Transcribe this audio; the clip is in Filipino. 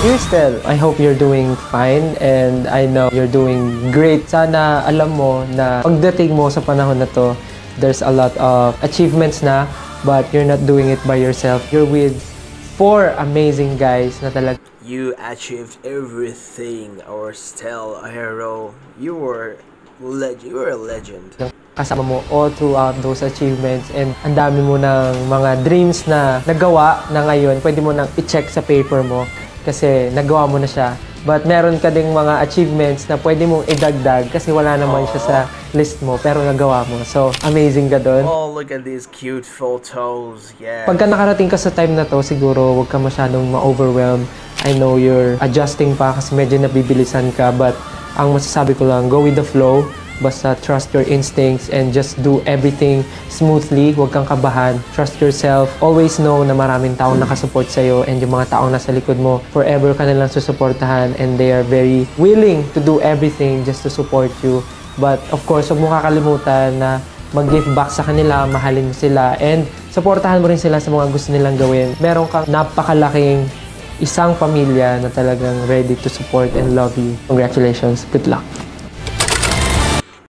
Kirstel, I hope you're doing fine and I know you're doing great. Sana alam mo na pagdating mo sa panahon na to, there's a lot of achievements na, but you're not doing it by yourself. You're with 4 amazing guys na talaga. You achieved everything, or still a hero. You were a legend. Kasama mo all throughout those achievements and ang dami mo ng mga dreams na nagawa na ngayon. Pwede mo nang i-check sa paper mo kasi nagawa mo na siya. But meron ka ding mga achievements na pwede mong idagdag kasi wala naman siya sa list mo pero nagawa mo. So, amazing ka doon. Oh, look at these cute photos. Yeah. Pagka nakarating ka sa time na to, siguro huwag ka masyadong ma-overwhelm. I know you're adjusting pa kasi medyo nabibilisan ka, but ang masasabi ko lang, go with the flow. Basta trust your instincts and just do everything smoothly. Huwag kang kabahan. Trust yourself. Always know na maraming taong nakasupport sa'yo and yung mga taong nasa likod mo, forever ka nilang susuportahan and they are very willing to do everything just to support you. But of course, huwag mo kakalimutan na mag-give back sa kanila, mahalin mo sila, and supportahan mo rin sila sa mga gusto nilang gawin. Meron kang napakalaking isang pamilya na talagang ready to support and love you. Congratulations. Good luck.